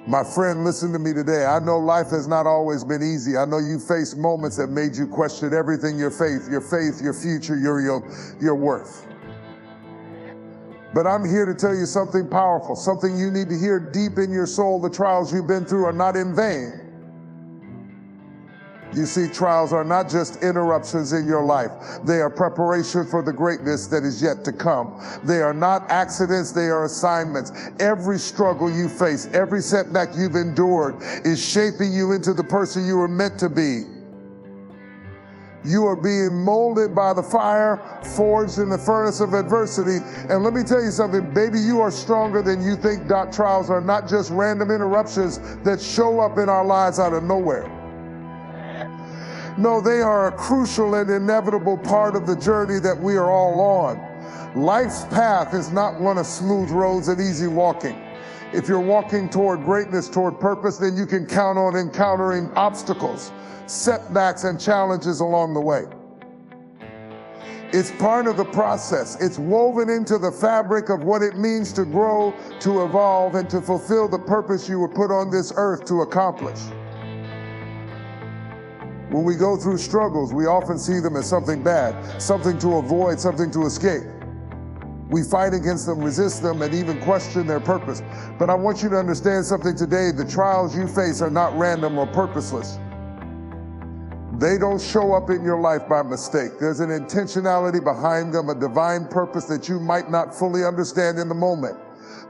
My friend, listen to me today. I know life has not always been easy. I know you faced moments that made you question everything, your faith, your future, your worth. But I'm here to tell you something powerful, something you need to hear deep in your soul. The trials you've been through are not in vain. You see, trials are not just interruptions in your life. They are preparation for the greatness that is yet to come. They are not accidents, they are assignments. Every struggle you face, every setback you've endured is shaping you into the person you were meant to be. You are being molded by the fire, forged in the furnace of adversity. And let me tell you something, baby, you are stronger than you think. Trials are not just random interruptions that show up in our lives out of nowhere. No, they are a crucial and inevitable part of the journey that we are all on. Life's path is not one of smooth roads and easy walking. If you're walking toward greatness, toward purpose, then you can count on encountering obstacles, setbacks, and challenges along the way. It's part of the process. It's woven into the fabric of what it means to grow, to evolve, and to fulfill the purpose you were put on this earth to accomplish. When we go through struggles, we often see them as something bad, something to avoid, something to escape. We fight against them, resist them, and even question their purpose. But I want you to understand something today. The trials you face are not random or purposeless. They don't show up in your life by mistake. There's an intentionality behind them, a divine purpose that you might not fully understand in the moment.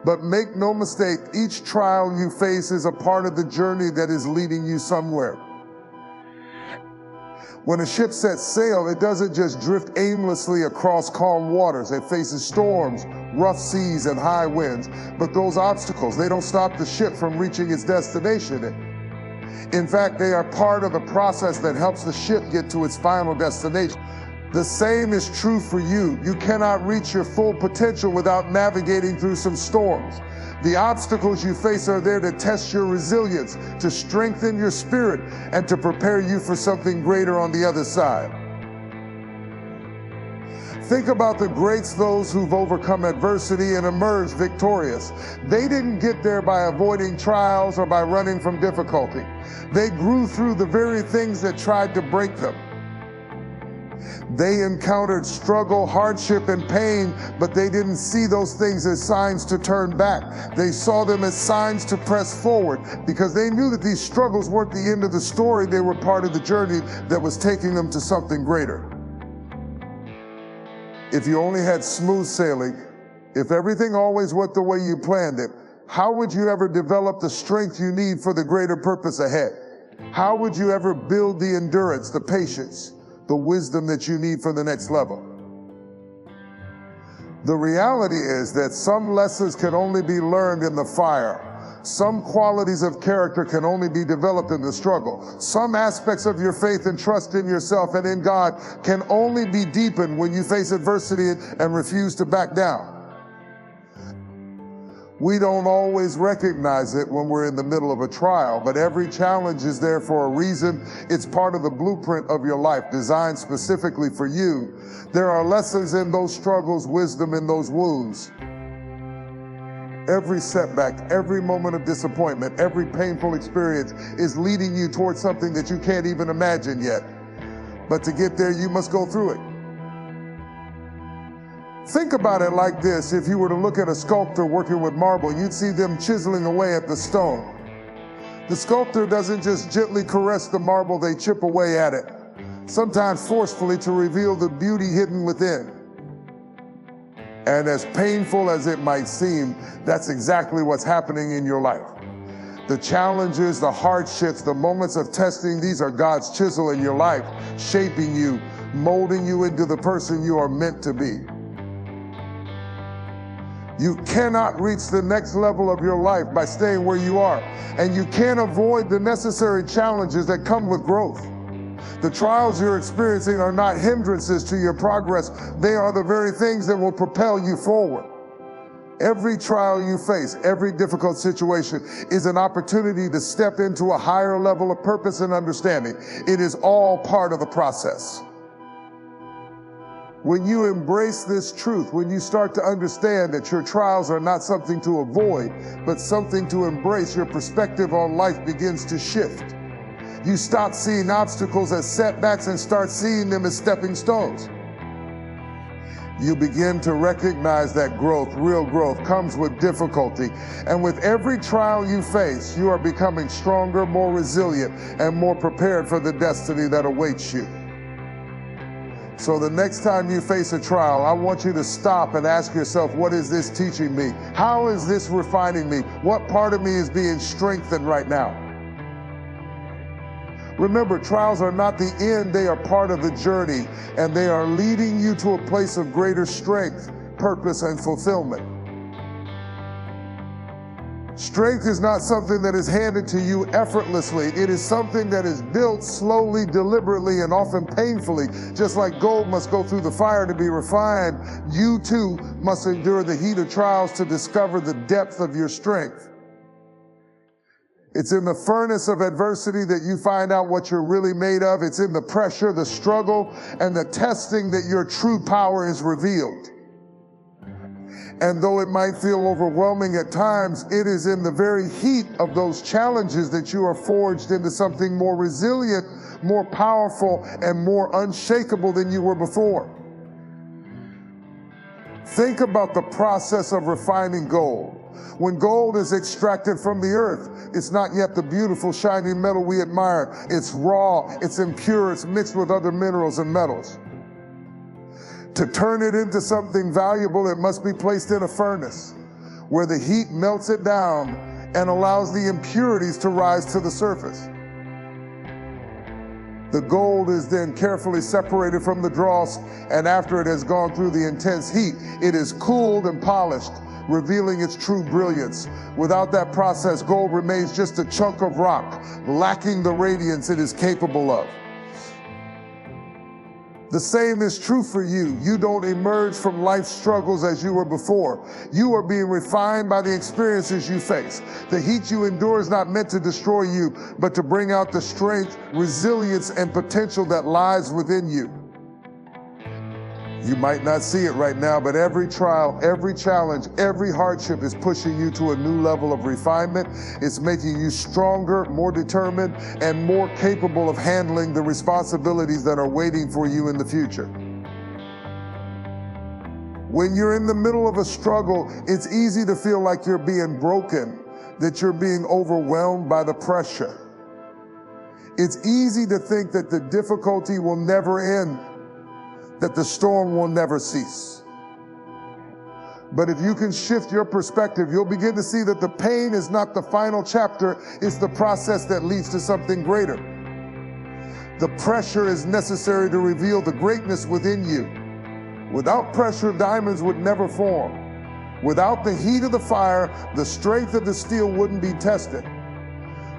But make no mistake, each trial you face is a part of the journey that is leading you somewhere. When a ship sets sail, it doesn't just drift aimlessly across calm waters. It faces storms, rough seas, and high winds. But those obstacles, they don't stop the ship from reaching its destination. In fact, they are part of the process that helps the ship get to its final destination. The same is true for you. You cannot reach your full potential without navigating through some storms. The obstacles you face are there to test your resilience, to strengthen your spirit, and to prepare you for something greater on the other side. Think about the greats, those who've overcome adversity and emerged victorious. They didn't get there by avoiding trials or by running from difficulty. They grew through the very things that tried to break them. They encountered struggle, hardship, and pain, but they didn't see those things as signs to turn back. They saw them as signs to press forward because they knew that these struggles weren't the end of the story. They were part of the journey that was taking them to something greater. If you only had smooth sailing, if everything always went the way you planned it, how would you ever develop the strength you need for the greater purpose ahead? How would you ever build the endurance, the patience, the wisdom that you need for the next level? The reality is that some lessons can only be learned in the fire. Some qualities of character can only be developed in the struggle. Some aspects of your faith and trust in yourself and in God can only be deepened when you face adversity and refuse to back down. We don't always recognize it when we're in the middle of a trial, but every challenge is there for a reason. It's part of the blueprint of your life, designed specifically for you. There are lessons in those struggles, wisdom in those wounds. Every setback, every moment of disappointment, every painful experience is leading you towards something that you can't even imagine yet. But to get there, you must go through it. Think about it like this. If you were to look at a sculptor working with marble, you'd see them chiseling away at the stone. The sculptor doesn't just gently caress the marble, they chip away at it, sometimes forcefully to reveal the beauty hidden within. And as painful as it might seem, that's exactly what's happening in your life. The challenges, the hardships, the moments of testing, these are God's chisel in your life, shaping you, molding you into the person you are meant to be. You cannot reach the next level of your life by staying where you are, and you can't avoid the necessary challenges that come with growth. The trials you're experiencing are not hindrances to your progress. They are the very things that will propel you forward. Every trial you face, every difficult situation is an opportunity to step into a higher level of purpose and understanding. It is all part of the process. When you embrace this truth, when you start to understand that your trials are not something to avoid, but something to embrace, your perspective on life begins to shift. You stop seeing obstacles as setbacks and start seeing them as stepping stones. You begin to recognize that growth, real growth, comes with difficulty. And with every trial you face, you are becoming stronger, more resilient, and more prepared for the destiny that awaits you. So the next time you face a trial, I want you to stop and ask yourself, what is this teaching me? How is this refining me? What part of me is being strengthened right now? Remember, trials are not the end, they are part of the journey, and they are leading you to a place of greater strength, purpose, and fulfillment. Strength is not something that is handed to you effortlessly. It is something that is built slowly, deliberately, and often painfully. Just like gold must go through the fire to be refined, you too must endure the heat of trials to discover the depth of your strength. It's in the furnace of adversity that you find out what you're really made of. It's in the pressure, the struggle, and the testing that your true power is revealed. And though it might feel overwhelming at times, it is in the very heat of those challenges that you are forged into something more resilient, more powerful, and more unshakable than you were before. Think about the process of refining gold. When gold is extracted from the earth, it's not yet the beautiful, shiny metal we admire. It's raw, it's impure, it's mixed with other minerals and metals. To turn it into something valuable, it must be placed in a furnace where the heat melts it down and allows the impurities to rise to the surface. The gold is then carefully separated from the dross, and after it has gone through the intense heat, it is cooled and polished, revealing its true brilliance. Without that process, gold remains just a chunk of rock, lacking the radiance it is capable of. The same is true for you. You don't emerge from life's struggles as you were before. You are being refined by the experiences you face. The heat you endure is not meant to destroy you, but to bring out the strength, resilience, and potential that lies within you. You might not see it right now, but every trial, every challenge, every hardship is pushing you to a new level of refinement. It's making you stronger, more determined, and more capable of handling the responsibilities that are waiting for you in the future. When you're in the middle of a struggle, it's easy to feel like you're being broken, that you're being overwhelmed by the pressure. It's easy to think that the difficulty will never end, that the storm will never cease. But if you can shift your perspective, you'll begin to see that the pain is not the final chapter, it's the process that leads to something greater. The pressure is necessary to reveal the greatness within you. Without pressure, diamonds would never form. Without the heat of the fire, the strength of the steel wouldn't be tested.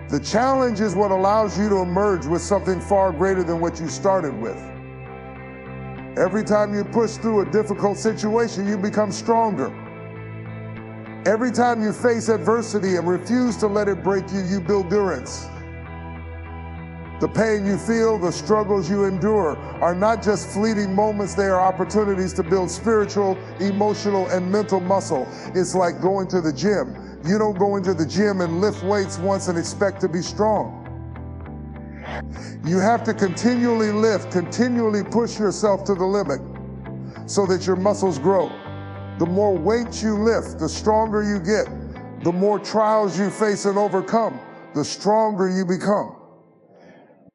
The challenge is what allows you to emerge with something far greater than what you started with. Every time you push through a difficult situation, you become stronger. Every time you face adversity and refuse to let it break you, you build endurance. The pain you feel, the struggles you endure, are not just fleeting moments, they are opportunities to build spiritual, emotional, and mental muscle. It's like going to the gym. You don't go into the gym and lift weights once and expect to be strong. You have to continually lift, continually push yourself to the limit so that your muscles grow. The more weight you lift, the stronger you get. The more trials you face and overcome, the stronger you become.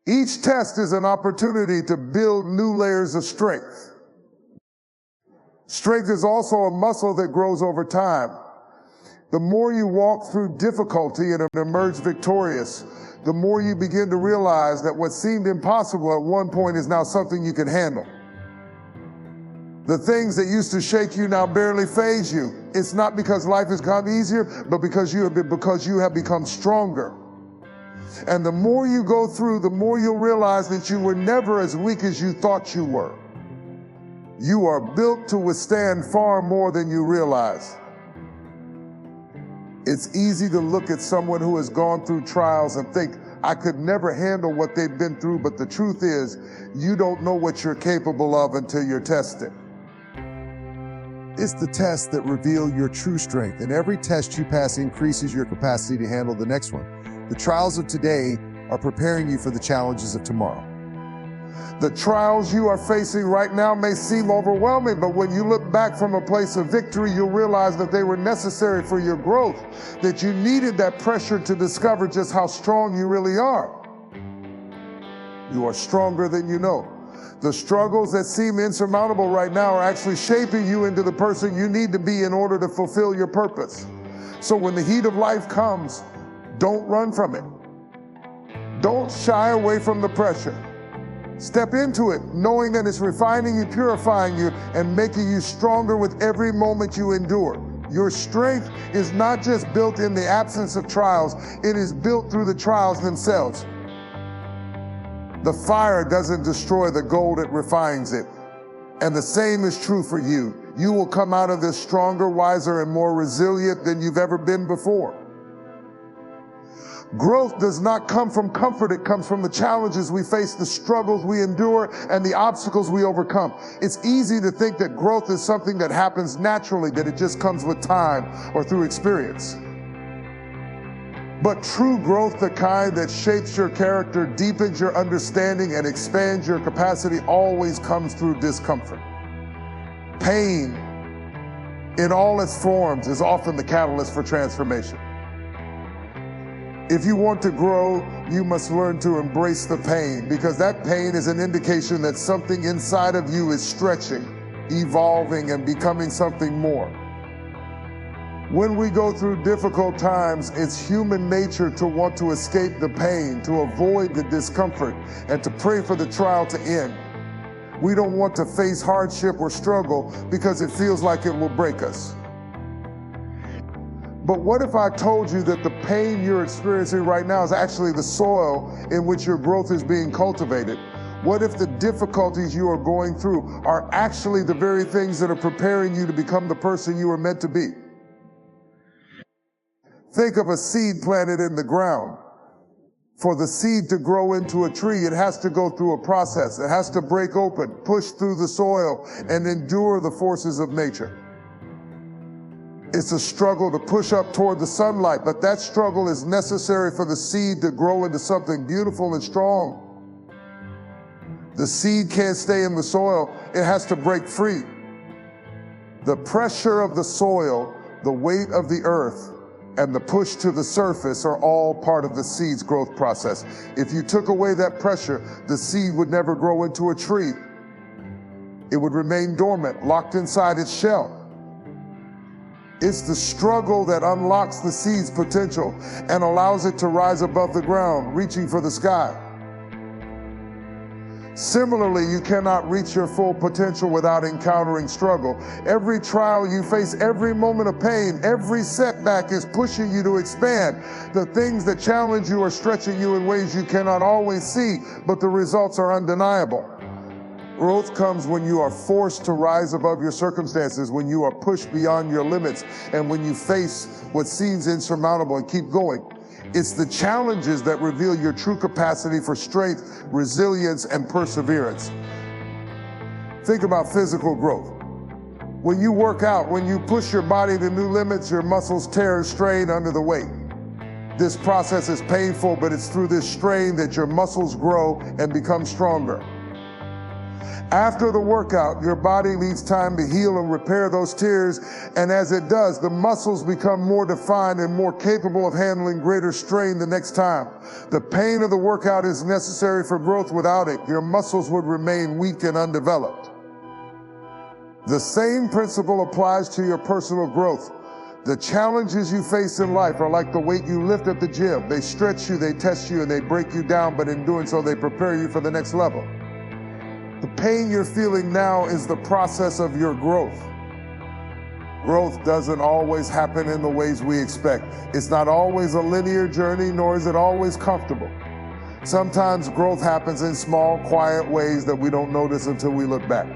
Each test is an opportunity to build new layers of strength. Strength is also a muscle that grows over time. The more you walk through difficulty and emerge victorious, the more you begin to realize that what seemed impossible at one point is now something you can handle. The things that used to shake you now barely faze you. It's not because life has gotten easier, but because you have become stronger. And the more you go through, the more you'll realize that you were never as weak as you thought you were. You are built to withstand far more than you realize. It's easy to look at someone who has gone through trials and think, I could never handle what they've been through, but the truth is, you don't know what you're capable of until you're tested. It's the tests that reveal your true strength, and every test you pass increases your capacity to handle the next one. The trials of today are preparing you for the challenges of tomorrow. The trials you are facing right now may seem overwhelming, but when you look back from a place of victory, you'll realize that they were necessary for your growth, that you needed that pressure to discover just how strong you really are. You are stronger than you know. The struggles that seem insurmountable right now are actually shaping you into the person you need to be in order to fulfill your purpose. So when the heat of life comes, don't run from it. Don't shy away from the pressure. Step into it, knowing that it's refining you, purifying you, and making you stronger with every moment you endure. Your strength is not just built in the absence of trials, it is built through the trials themselves. The fire doesn't destroy the gold, it refines it. And the same is true for you. You will come out of this stronger, wiser, and more resilient than you've ever been before. Growth does not come from comfort, it comes from the challenges we face, the struggles we endure, and the obstacles we overcome. It's easy to think that growth is something that happens naturally, that it just comes with time or through experience. But true growth, the kind that shapes your character, deepens your understanding, and expands your capacity, always comes through discomfort. Pain, in all its forms, is often the catalyst for transformation. If you want to grow, you must learn to embrace the pain, because that pain is an indication that something inside of you is stretching, evolving, and becoming something more. When we go through difficult times, it's human nature to want to escape the pain, to avoid the discomfort, and to pray for the trial to end. We don't want to face hardship or struggle because it feels like it will break us. But what if I told you that the pain you're experiencing right now is actually the soil in which your growth is being cultivated? What if the difficulties you are going through are actually the very things that are preparing you to become the person you are meant to be? Think of a seed planted in the ground. For the seed to grow into a tree, it has to go through a process. It has to break open, push through the soil, and endure the forces of nature. It's a struggle to push up toward the sunlight, but that struggle is necessary for the seed to grow into something beautiful and strong. The seed can't stay in the soil, it has to break free. The pressure of the soil, the weight of the earth, and the push to the surface are all part of the seed's growth process. If you took away that pressure, the seed would never grow into a tree. It would remain dormant, locked inside its shell. It's the struggle that unlocks the seed's potential and allows it to rise above the ground, reaching for the sky. Similarly, you cannot reach your full potential without encountering struggle. Every trial you face, every moment of pain, every setback is pushing you to expand. The things that challenge you are stretching you in ways you cannot always see, but the results are undeniable. Growth comes when you are forced to rise above your circumstances, when you are pushed beyond your limits, and when you face what seems insurmountable and keep going. It's the challenges that reveal your true capacity for strength, resilience, and perseverance. Think about physical growth. When you work out, when you push your body to new limits, your muscles tear and strain under the weight. This process is painful, but it's through this strain that your muscles grow and become stronger. After the workout, your body needs time to heal and repair those tears, and as it does, the muscles become more defined and more capable of handling greater strain the next time. The pain of the workout is necessary for growth. Without it, your muscles would remain weak and undeveloped. The same principle applies to your personal growth. The challenges you face in life are like the weight you lift at the gym. They stretch you, they test you, and they break you down, but in doing so, they prepare you for the next level. The pain you're feeling now is the process of your growth. Growth doesn't always happen in the ways we expect. It's not always a linear journey, nor is it always comfortable. Sometimes growth happens in small, quiet ways that we don't notice until we look back.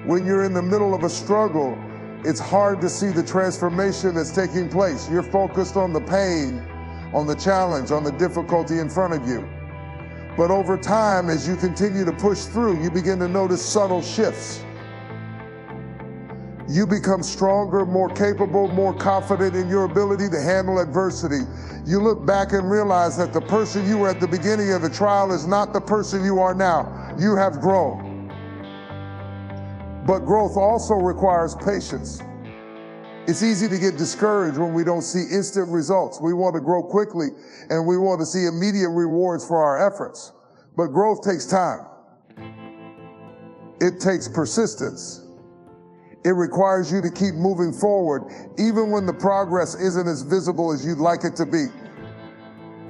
When you're in the middle of a struggle, it's hard to see the transformation that's taking place. You're focused on the pain, on the challenge, on the difficulty in front of you. But over time, as you continue to push through, you begin to notice subtle shifts. You become stronger, more capable, more confident in your ability to handle adversity. You look back and realize that the person you were at the beginning of the trial is not the person you are now. You have grown. But growth also requires patience. It's easy to get discouraged when we don't see instant results. We want to grow quickly and we want to see immediate rewards for our efforts. But growth takes time. It takes persistence. It requires you to keep moving forward, even when the progress isn't as visible as you'd like it to be.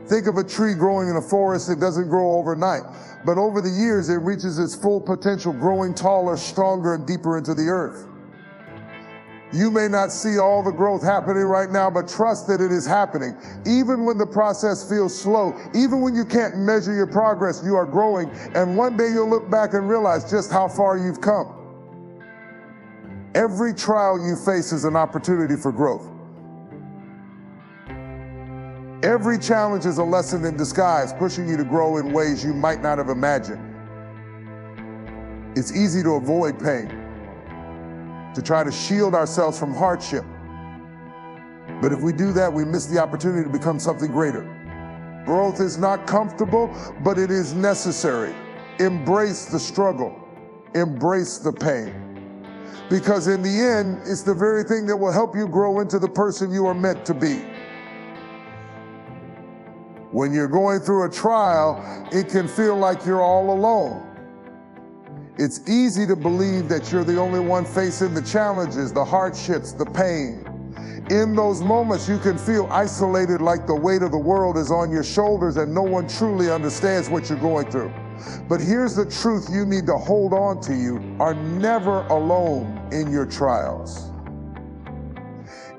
Think of a tree growing in a forest. It doesn't grow overnight, but over the years, it reaches its full potential, growing taller, stronger, and deeper into the earth. You may not see all the growth happening right now, but trust that it is happening. Even when the process feels slow, even when you can't measure your progress, you are growing, and one day you'll look back and realize just how far you've come. Every trial you face is an opportunity for growth. Every challenge is a lesson in disguise, pushing you to grow in ways you might not have imagined. It's easy to avoid pain, to try to shield ourselves from hardship. But if we do that, we miss the opportunity to become something greater. Growth is not comfortable, but it is necessary. Embrace the struggle. Embrace the pain. Because in the end, it's the very thing that will help you grow into the person you are meant to be. When you're going through a trial, it can feel like you're all alone. It's easy to believe that you're the only one facing the challenges, the hardships, the pain. In those moments, you can feel isolated, like the weight of the world is on your shoulders and no one truly understands what you're going through. But here's the truth you need to hold on to: you are never alone in your trials.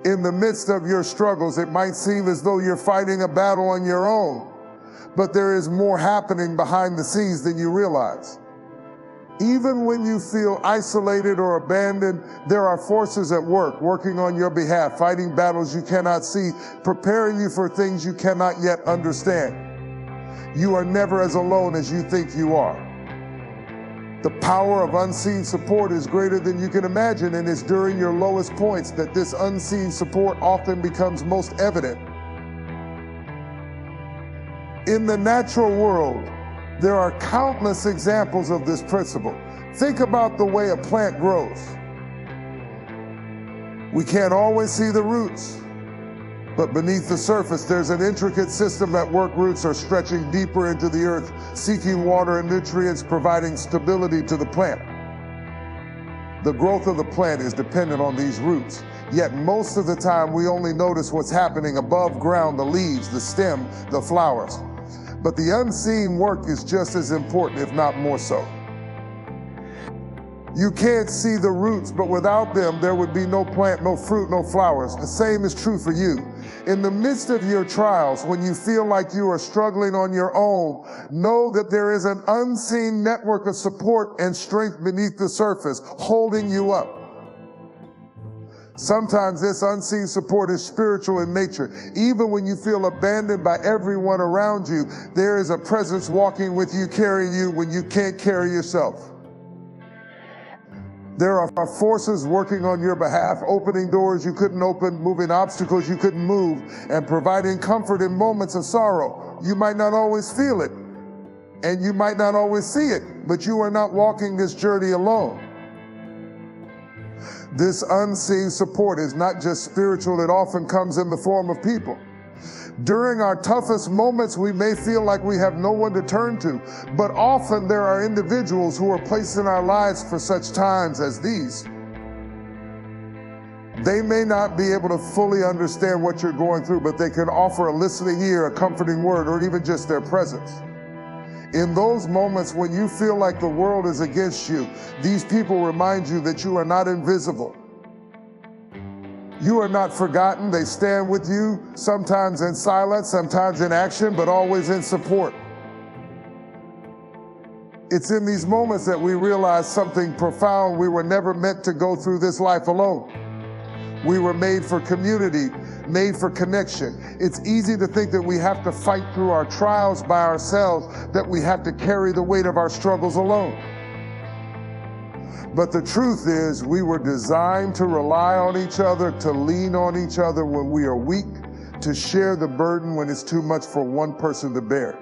In the midst of your struggles, it might seem as though you're fighting a battle on your own, but there is more happening behind the scenes than you realize. Even when you feel isolated or abandoned, there are forces at work, working on your behalf, fighting battles you cannot see, preparing you for things you cannot yet understand. You are never as alone as you think you are. The power of unseen support is greater than you can imagine, and it's during your lowest points that this unseen support often becomes most evident. In the natural world, there are countless examples of this principle. Think about the way a plant grows. We can't always see the roots, but beneath the surface, there's an intricate system at work. Roots are stretching deeper into the earth, seeking water and nutrients, providing stability to the plant. The growth of the plant is dependent on these roots, yet most of the time we only notice what's happening above ground: the leaves, the stem, the flowers. But the unseen work is just as important, if not more so. You can't see the roots, but without them, there would be no plant, no fruit, no flowers. The same is true for you. In the midst of your trials, when you feel like you are struggling on your own, know that there is an unseen network of support and strength beneath the surface, holding you up. Sometimes this unseen support is spiritual in nature. Even when you feel abandoned by everyone around you, there is a presence walking with you, carrying you when you can't carry yourself. There are forces working on your behalf, opening doors you couldn't open, moving obstacles you couldn't move, and providing comfort in moments of sorrow. You might not always feel it, and you might not always see it, but you are not walking this journey alone. This unseen support is not just spiritual, it often comes in the form of people. During our toughest moments, we may feel like we have no one to turn to, but often there are individuals who are placed in our lives for such times as these. They may not be able to fully understand what you're going through, but they can offer a listening ear, a comforting word, or even just their presence. In those moments when you feel like the world is against you, these people remind you that you are not invisible. You are not forgotten. They stand with you, sometimes in silence, sometimes in action, but always in support. It's in these moments that we realize something profound. We were never meant to go through this life alone. We were made for community, made for connection. It's easy to think that we have to fight through our trials by ourselves, that we have to carry the weight of our struggles alone. But the truth is, we were designed to rely on each other, to lean on each other when we are weak, to share the burden when it's too much for one person to bear.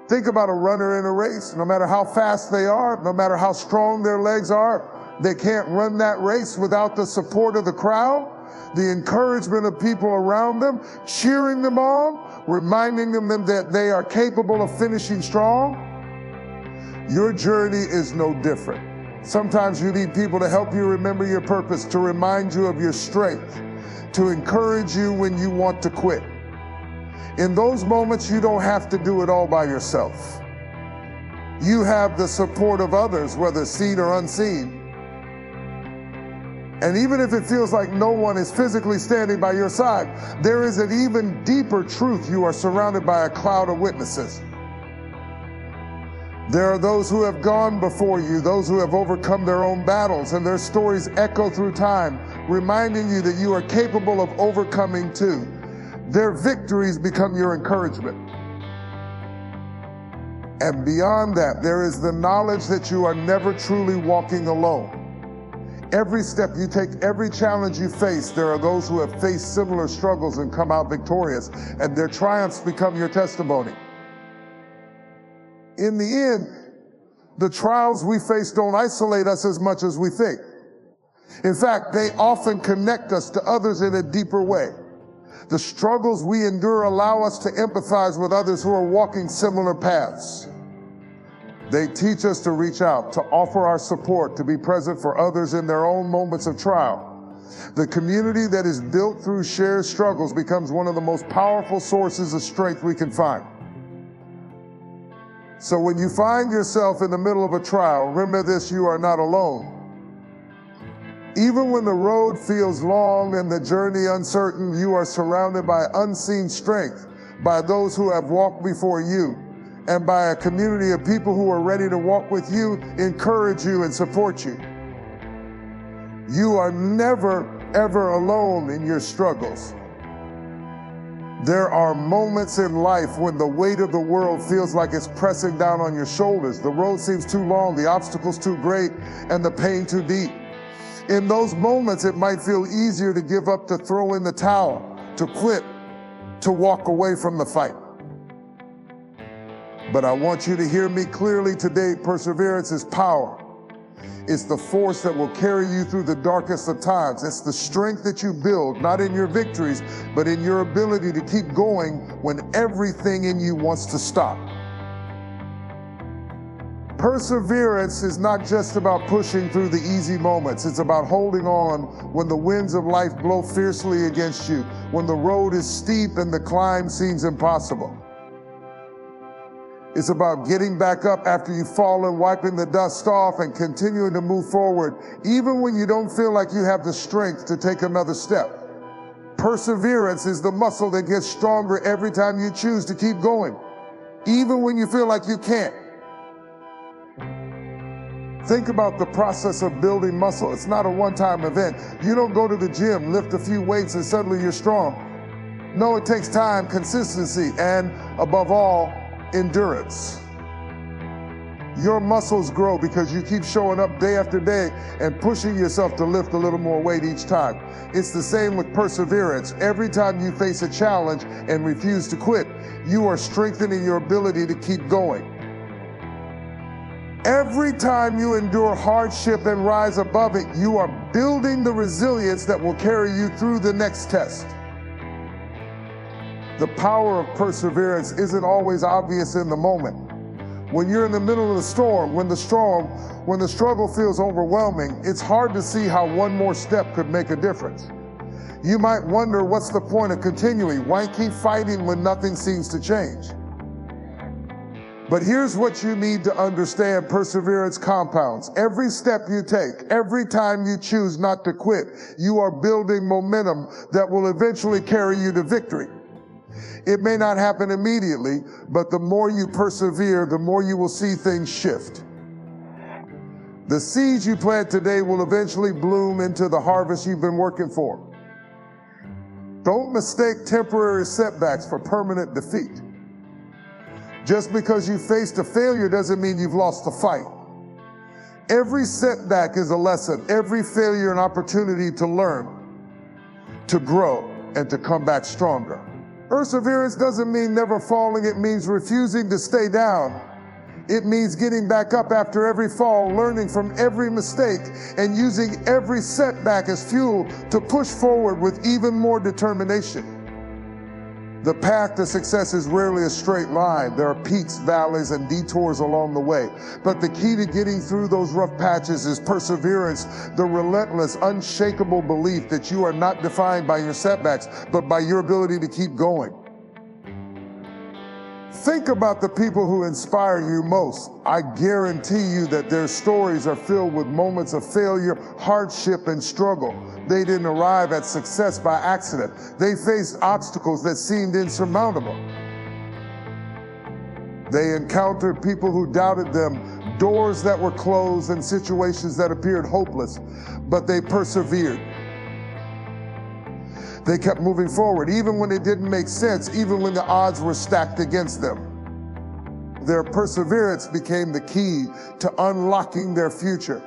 Think about a runner in a race. No matter how fast they are, no matter how strong their legs are, they can't run that race without the support of the crowd, the encouragement of people around them, cheering them on, reminding them that they are capable of finishing strong. Your journey is no different. Sometimes you need people to help you remember your purpose, to remind you of your strength, to encourage you when you want to quit. In those moments, you don't have to do it all by yourself. You have the support of others, whether seen or unseen. And even if it feels like no one is physically standing by your side, there is an even deeper truth. You are surrounded by a cloud of witnesses. There are those who have gone before you, those who have overcome their own battles, and their stories echo through time, reminding you that you are capable of overcoming too. Their victories become your encouragement. And beyond that, there is the knowledge that you are never truly walking alone. Every step you take, every challenge you face, there are those who have faced similar struggles and come out victorious, and their triumphs become your testimony. In the end, the trials we face don't isolate us as much as we think. In fact, they often connect us to others in a deeper way. The struggles we endure allow us to empathize with others who are walking similar paths. They teach us to reach out, to offer our support, to be present for others in their own moments of trial. The community that is built through shared struggles becomes one of the most powerful sources of strength we can find. So when you find yourself in the middle of a trial, remember this: you are not alone. Even when the road feels long and the journey uncertain, you are surrounded by unseen strength, by those who have walked before you, and by a community of people who are ready to walk with you, encourage you, and support you. You are never, ever alone in your struggles. There are moments in life when the weight of the world feels like it's pressing down on your shoulders. The road seems too long, the obstacles too great, and the pain too deep. In those moments, it might feel easier to give up, to throw in the towel, to quit, to walk away from the fight. But I want you to hear me clearly today. Perseverance is power. It's the force that will carry you through the darkest of times. It's the strength that you build, not in your victories, but in your ability to keep going when everything in you wants to stop. Perseverance is not just about pushing through the easy moments. It's about holding on when the winds of life blow fiercely against you, when the road is steep and the climb seems impossible. It's about getting back up after you've fallen, wiping the dust off, and continuing to move forward, even when you don't feel like you have the strength to take another step. Perseverance is the muscle that gets stronger every time you choose to keep going, even when you feel like you can't. Think about the process of building muscle. It's not a one-time event. You don't go to the gym, lift a few weights, and suddenly you're strong. No, it takes time, consistency, and above all, endurance. Your muscles grow because you keep showing up day after day and pushing yourself to lift a little more weight each time. It's the same with perseverance. Every time you face a challenge and refuse to quit, you are strengthening your ability to keep going. Every time you endure hardship and rise above it, you are building the resilience that will carry you through the next test. The power of perseverance isn't always obvious in the moment. When you're in the middle of the storm, when the struggle feels overwhelming, it's hard to see how one more step could make a difference. You might wonder, what's the point of continuing? Why keep fighting when nothing seems to change? But here's what you need to understand: perseverance compounds. Every step you take, every time you choose not to quit, you are building momentum that will eventually carry you to victory. It may not happen immediately, but the more you persevere, the more you will see things shift. The seeds you plant today will eventually bloom into the harvest you've been working for. Don't mistake temporary setbacks for permanent defeat. Just because you faced a failure doesn't mean you've lost the fight. Every setback is a lesson, every failure an opportunity to learn, to grow, and to come back stronger. Perseverance doesn't mean never falling, it means refusing to stay down. It means getting back up after every fall, learning from every mistake, and using every setback as fuel to push forward with even more determination. The path to success is rarely a straight line. There are peaks, valleys, and detours along the way. But the key to getting through those rough patches is perseverance, the relentless, unshakable belief that you are not defined by your setbacks, but by your ability to keep going. Think about the people who inspire you most. I guarantee you that their stories are filled with moments of failure, hardship, and struggle. They didn't arrive at success by accident. They faced obstacles that seemed insurmountable. They encountered people who doubted them, doors that were closed, and situations that appeared hopeless, but they persevered. They kept moving forward, even when it didn't make sense, even when the odds were stacked against them. Their perseverance became the key to unlocking their future.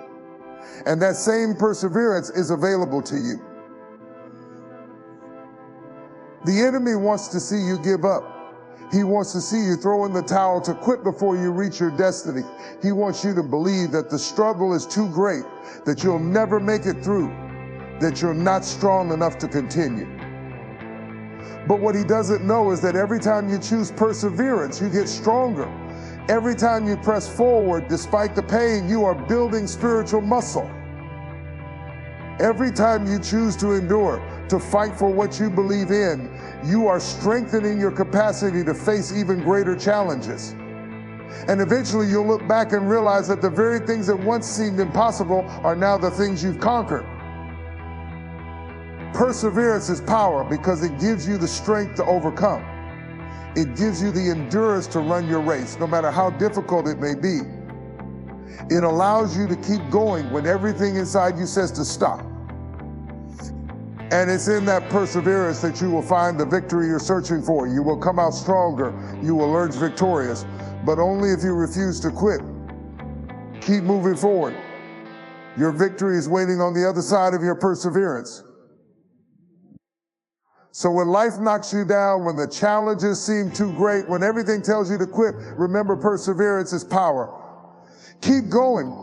And that same perseverance is available to you. The enemy wants to see you give up. He wants to see you throw in the towel, to quit before you reach your destiny. He wants you to believe that the struggle is too great, that you'll never make it through, that you're not strong enough to continue. But what he doesn't know is that every time you choose perseverance, you get stronger. Every time you press forward, despite the pain, you are building spiritual muscle. Every time you choose to endure, to fight for what you believe in, you are strengthening your capacity to face even greater challenges. And eventually you'll look back and realize that the very things that once seemed impossible are now the things you've conquered. Perseverance is power because it gives you the strength to overcome. It gives you the endurance to run your race, no matter how difficult it may be. It allows you to keep going when everything inside you says to stop. And it's in that perseverance that you will find the victory you're searching for. You will come out stronger. You will emerge victorious, but only if you refuse to quit. Keep moving forward. Your victory is waiting on the other side of your perseverance. So when life knocks you down, when the challenges seem too great, when everything tells you to quit, remember perseverance is power. Keep going,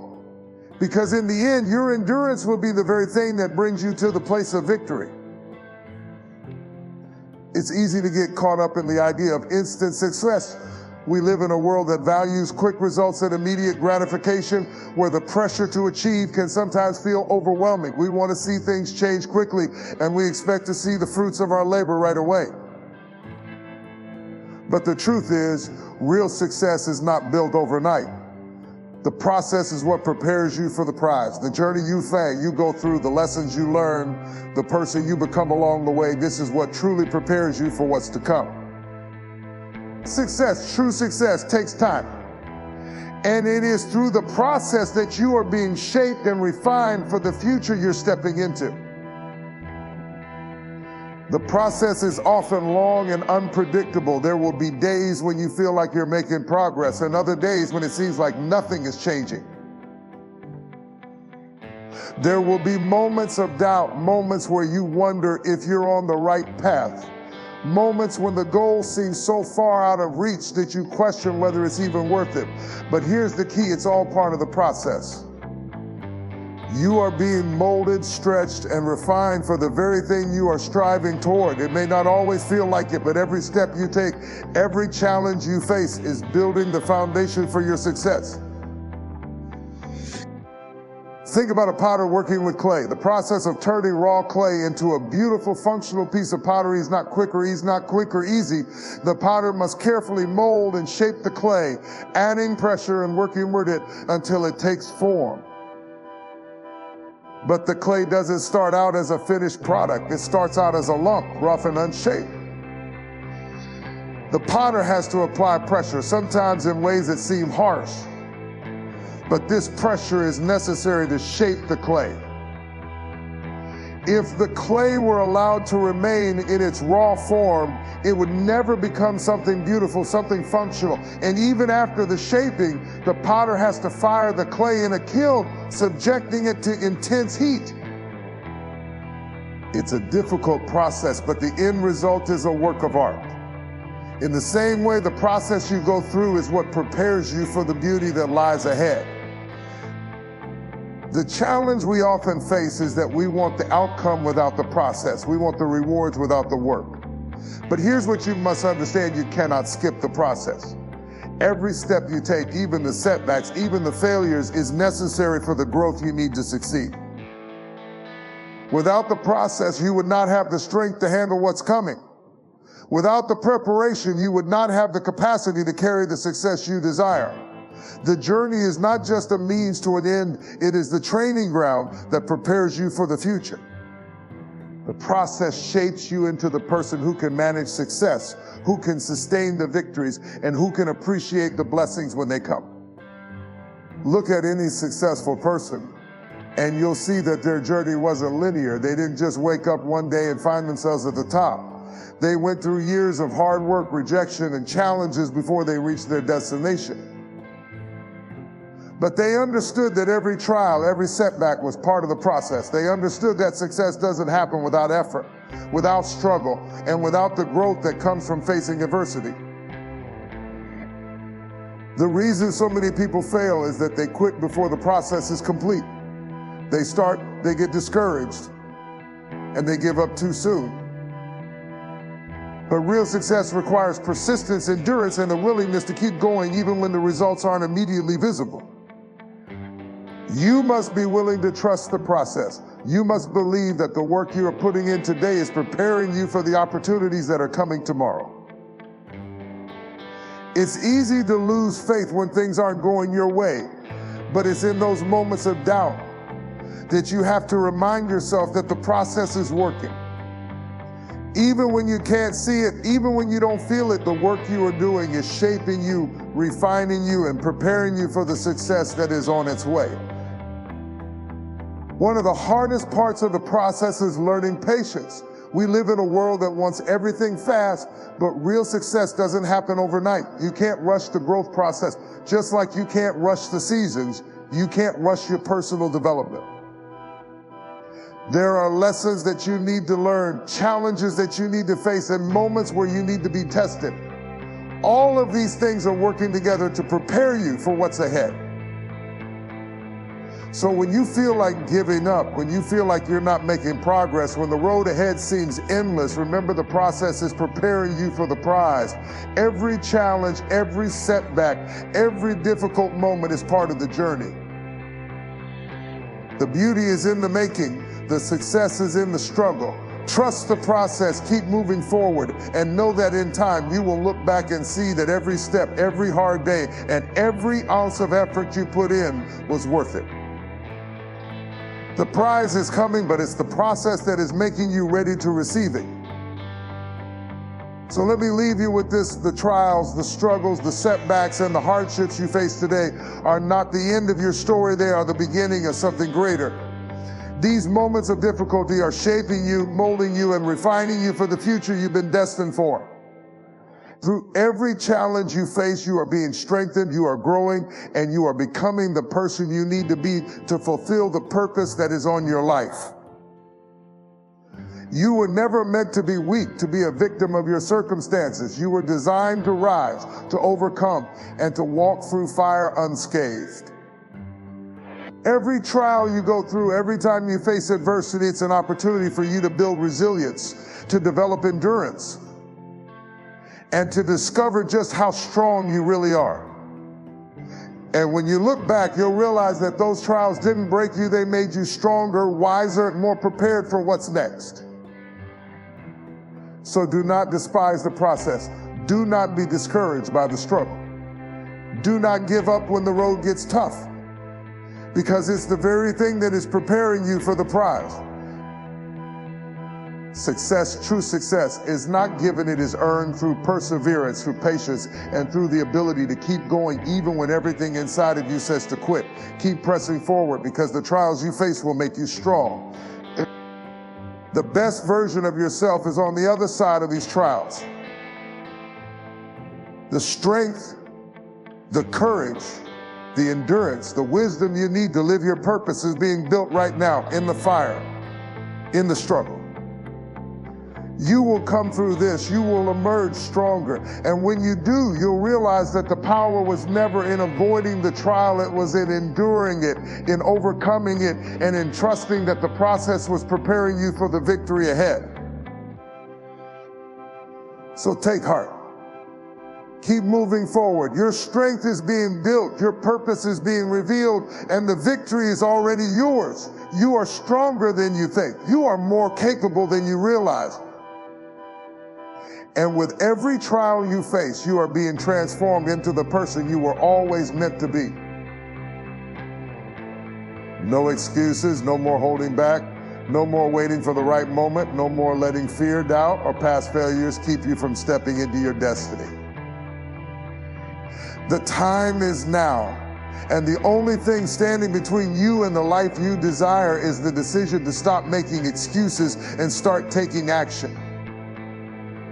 because in the end, your endurance will be the very thing that brings you to the place of victory. It's easy to get caught up in the idea of instant success. We live in a world that values quick results and immediate gratification, where the pressure to achieve can sometimes feel overwhelming. We want to see things change quickly, and we expect to see the fruits of our labor right away. But the truth is, real success is not built overnight. The process is what prepares you for the prize. The journey you go through, the lessons you learn, the person you become along the way, this is what truly prepares you for what's to come. Success, true success, takes time. And it is through the process that you are being shaped and refined for the future you're stepping into. The process is often long and unpredictable. There will be days when you feel like you're making progress, and other days when it seems like nothing is changing. There will be moments of doubt, moments where you wonder if you're on the right path. Moments when the goal seems so far out of reach that you question whether it's even worth it. But here's the key, it's all part of the process. You are being molded, stretched, and refined for the very thing you are striving toward. It may not always feel like it, but every step you take, every challenge you face is building the foundation for your success. Think about a potter working with clay. The process of turning raw clay into a beautiful functional piece of pottery is not quick or easy. The potter must carefully mold and shape the clay, adding pressure and working with it until it takes form. But the clay doesn't start out as a finished product. It starts out as a lump, rough and unshaped. The potter has to apply pressure, sometimes in ways that seem harsh. But this pressure is necessary to shape the clay. If the clay were allowed to remain in its raw form, it would never become something beautiful, something functional. And even after the shaping, the potter has to fire the clay in a kiln, subjecting it to intense heat. It's a difficult process, but the end result is a work of art. In the same way, the process you go through is what prepares you for the beauty that lies ahead. The challenge we often face is that we want the outcome without the process. We want the rewards without the work. But here's what you must understand: you cannot skip the process. Every step you take, even the setbacks, even the failures, is necessary for the growth you need to succeed. Without the process, you would not have the strength to handle what's coming. Without the preparation, you would not have the capacity to carry the success you desire. The journey is not just a means to an end, it is the training ground that prepares you for the future. The process shapes you into the person who can manage success, who can sustain the victories, and who can appreciate the blessings when they come. Look at any successful person, and you'll see that their journey wasn't linear. They didn't just wake up one day and find themselves at the top. They went through years of hard work, rejection, and challenges before they reached their destination. But they understood that every trial, every setback was part of the process. They understood that success doesn't happen without effort, without struggle, and without the growth that comes from facing adversity. The reason so many people fail is that they quit before the process is complete. They get discouraged, and they give up too soon. But real success requires persistence, endurance, and a willingness to keep going even when the results aren't immediately visible. You must be willing to trust the process. You must believe that the work you are putting in today is preparing you for the opportunities that are coming tomorrow. It's easy to lose faith when things aren't going your way, but it's in those moments of doubt that you have to remind yourself that the process is working. Even when you can't see it, even when you don't feel it, the work you are doing is shaping you, refining you, and preparing you for the success that is on its way. One of the hardest parts of the process is learning patience. We live in a world that wants everything fast, but real success doesn't happen overnight. You can't rush the growth process. Just like you can't rush the seasons, you can't rush your personal development. There are lessons that you need to learn, challenges that you need to face, and moments where you need to be tested. All of these things are working together to prepare you for what's ahead. So when you feel like giving up, when you feel like you're not making progress, when the road ahead seems endless, remember the process is preparing you for the prize. Every challenge, every setback, every difficult moment is part of the journey. The beauty is in the making. The success is in the struggle. Trust the process, keep moving forward, and know that in time you will look back and see that every step, every hard day, and every ounce of effort you put in was worth it. The prize is coming, but it's the process that is making you ready to receive it. So let me leave you with this: the trials, the struggles, the setbacks, and the hardships you face today are not the end of your story. They are the beginning of something greater. These moments of difficulty are shaping you, molding you, and refining you for the future you've been destined for. Through every challenge you face, you are being strengthened, you are growing, and you are becoming the person you need to be to fulfill the purpose that is on your life. You were never meant to be weak, to be a victim of your circumstances. You were designed to rise, to overcome, and to walk through fire unscathed. Every trial you go through, every time you face adversity, it's an opportunity for you to build resilience, to develop endurance, and to discover just how strong you really are. And when you look back, you'll realize that those trials didn't break you. They made you stronger, wiser, and more prepared for what's next. So do not despise the process. Do not be discouraged by the struggle. Do not give up when the road gets tough, because it's the very thing that is preparing you for the prize. Success, true success, is not given, it is earned through perseverance, through patience, and through the ability to keep going even when everything inside of you says to quit. Keep pressing forward, because the trials you face will make you strong. The best version of yourself is on the other side of these trials. The strength, the courage, the endurance, the wisdom you need to live your purpose is being built right now in the fire, in the struggle. You will come through this, you will emerge stronger. And when you do, you'll realize that the power was never in avoiding the trial, it was in enduring it, in overcoming it, and in trusting that the process was preparing you for the victory ahead. So take heart. Keep moving forward. Your strength is being built, your purpose is being revealed, and the victory is already yours. You are stronger than you think. You are more capable than you realize. And with every trial you face, you are being transformed into the person you were always meant to be. No excuses, no more holding back, no more waiting for the right moment, no more letting fear, doubt, or past failures keep you from stepping into your destiny. The time is now, and the only thing standing between you and the life you desire is the decision to stop making excuses and start taking action.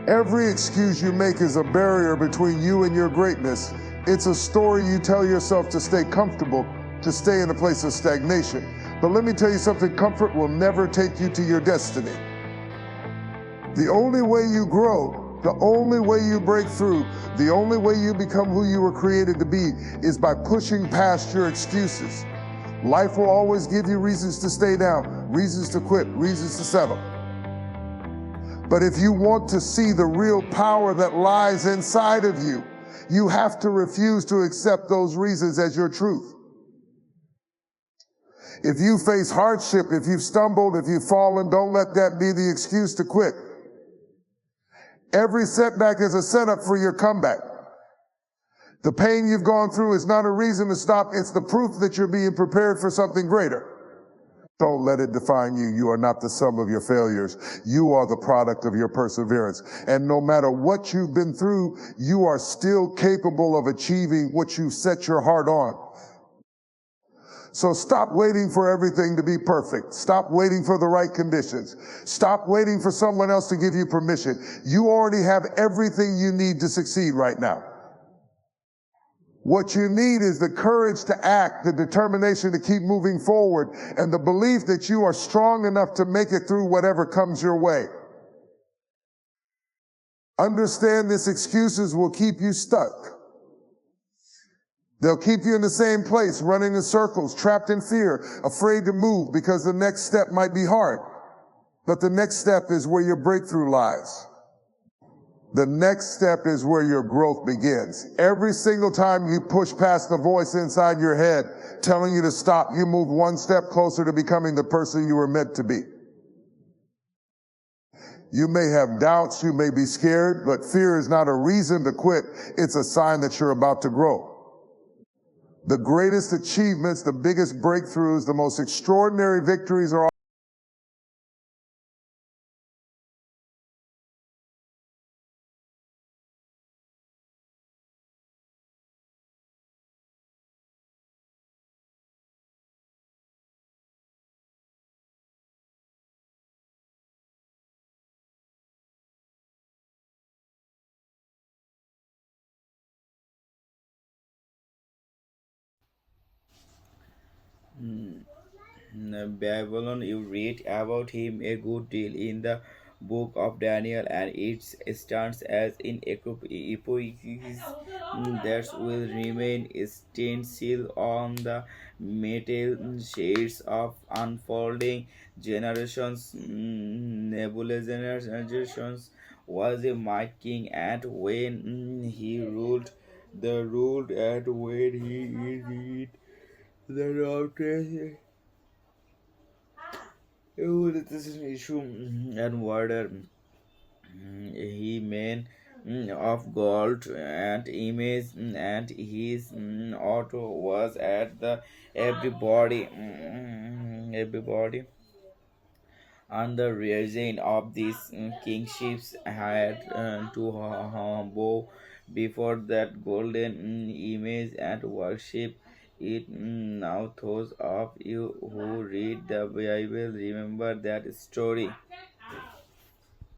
Every excuse you make is a barrier between you and your greatness. It's a story you tell yourself to stay comfortable, to stay in a place of stagnation. But let me tell you something, comfort will never take you to your destiny. The only way you grow, the only way you break through, the only way you become who you were created to be is by pushing past your excuses. Life will always give you reasons to stay down, reasons to quit, reasons to settle. But if you want to see the real power that lies inside of you, you have to refuse to accept those reasons as your truth. If you face hardship, if you've stumbled, if you've fallen, don't let that be the excuse to quit. Every setback is a setup for your comeback. The pain you've gone through is not a reason to stop. It's the proof that you're being prepared for something greater. Don't let it define you. You are not the sum of your failures. You are the product of your perseverance. And no matter what you've been through, you are still capable of achieving what you set your heart on. So stop waiting for everything to be perfect. Stop waiting for the right conditions. Stop waiting for someone else to give you permission. You already have everything you need to succeed right now. What you need is the courage to act, the determination to keep moving forward, and the belief that you are strong enough to make it through whatever comes your way. Understand this, excuses will keep you stuck. They'll keep you in the same place, running in circles, trapped in fear, afraid to move because the next step might be hard. But the next step is where your breakthrough lies. The next step is where your growth begins. Every single time you push past the voice inside your head telling you to stop, you move one step closer to becoming the person you were meant to be. You may have doubts, you may be scared, but fear is not a reason to quit. It's a sign that you're about to grow. The greatest achievements, the biggest breakthroughs, the most extraordinary victories are Babylon, you read about him a good deal in the book of Daniel, and it stands as in epochies that will remain stenciled on the metal shades of unfolding generations. Nebuchadnezzar was a mighty king, and when he ruled, and when he did the doctrine this is an issue and water. He made of gold and image, and his auto was at the everybody on the region of these kingships had to bow before that golden image and worship it. Now those of you who read the Bible remember that story.